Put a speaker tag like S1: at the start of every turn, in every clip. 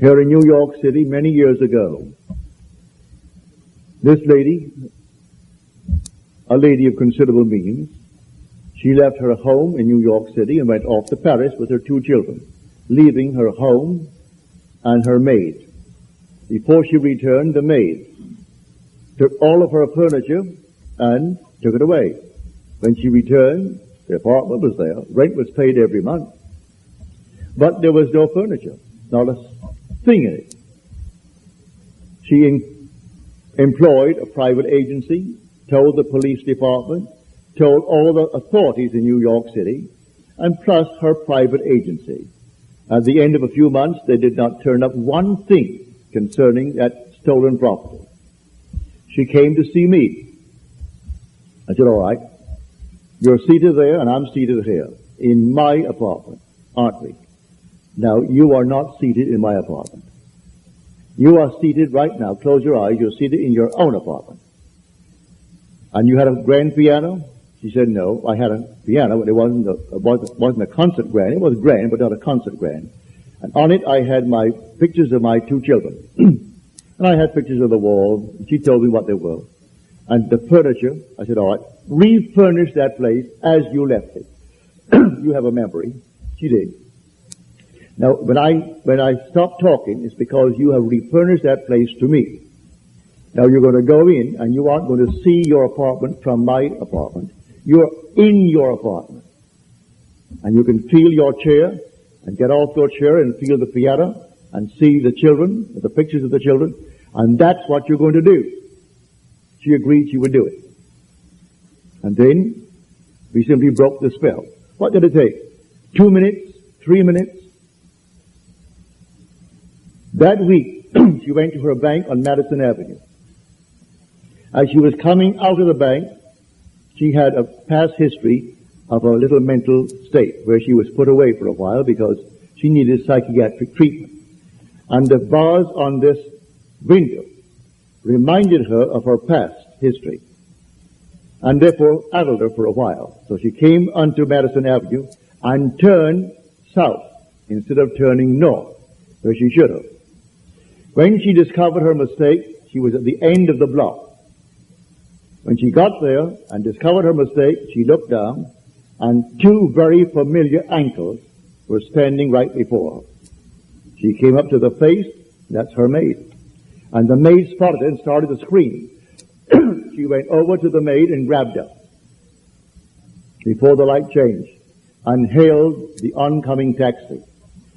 S1: here in New York City many years ago. This lady, a lady of considerable means, she left her home in New York City and went off to Paris with her 2 children, leaving her home and her maid. Before she returned, the maid took all of her furniture and took it away. When she returned, the apartment was there. Rent was paid every month. But there was no furniture, not a thing in it. She employed a private agency, told the police department, told all the authorities in New York City, and plus her private agency. At the end of a few months, they did not turn up one thing concerning that stolen property. She came to see me. I said, all right, you're seated there and I'm seated here in my apartment, aren't we? Now, you are not seated in my apartment. You are seated right now. Close your eyes. You're seated in your own apartment. And you had a grand piano? She said, no, I had a piano, but it wasn't a concert grand. It was grand, but not a concert grand. And on it I had my pictures of my 2 children. And I had pictures of the wall. She told me what they were. And the furniture, I said, all right, refurnish that place as you left it. You have a memory. She did. Now, when I stopped talking, it's because you have refurnished that place to me. Now you're going to go in, and you aren't going to see your apartment from my apartment. You're in your apartment. And you can feel your chair, and get off your chair and feel the piano, and see the children, the pictures of the children, and that's what you're going to do. She agreed she would do it. And then, we simply broke the spell. What did it take? 2 minutes? 3 minutes? That week, she went to her bank on Madison Avenue. As she was coming out of the bank, she had a past history of a little mental state where she was put away for a while because she needed psychiatric treatment. And the bars on this window reminded her of her past history and therefore addled her for a while. So she came onto Madison Avenue and turned south instead of turning north where she should have. When she discovered her mistake, she was at the end of the block. When she got there and discovered her mistake, she looked down, and 2 very familiar ankles were standing right before her. She came up to the face, that's her maid. And the maid spotted it and started to scream. She went over to the maid and grabbed her before the light changed and hailed the oncoming taxi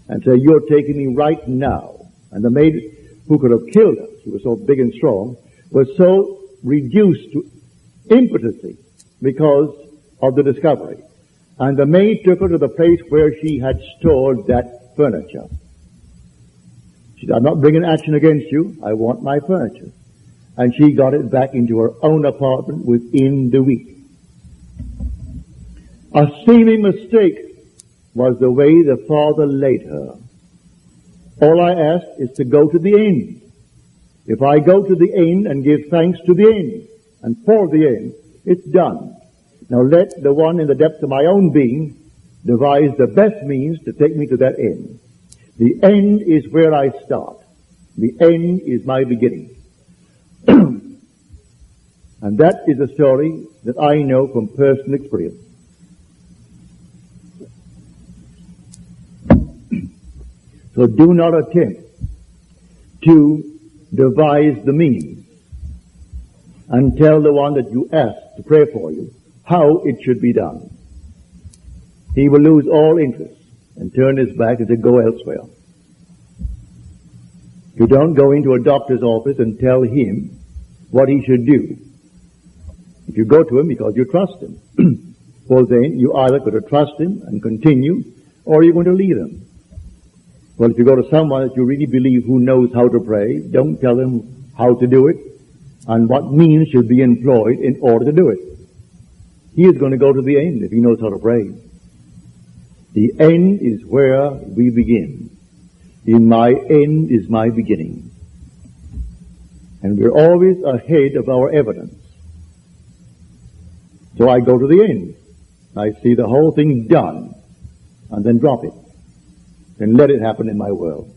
S1: and said, you're taking me right now. And the maid, who could have killed her, she was so big and strong, was so reduced to impotency because of the discovery. And the maid took her to the place where she had stored that furniture. She said, I'm not bringing action against you. I want my furniture. And she got it back into her own apartment within the week. A seeming mistake was the way the Father laid her. All I ask is to go to the end. If I go to the end and give thanks to the end, and for the end, it's done. Now let the one in the depths of my own being devise the best means to take me to that end. The end is where I start. The end is my beginning. And that is a story that I know from personal experience. So do not attempt to devise the means and tell the one that you ask to pray for you how it should be done. He will lose all interest and turn his back and say, go elsewhere. You don't go into a doctor's office and tell him what he should do. If you go to him because you trust him, well then you either got to trust him and continue, or you're going to leave him. Well, if you go to someone that you really believe who knows how to pray, don't tell him how to do it and what means should be employed in order to do it. He is going to go to the end if he knows how to pray. The end is where we begin. In my end is my beginning. And we're always ahead of our evidence. So I go to the end. I see the whole thing done and then drop it and let it happen in my world.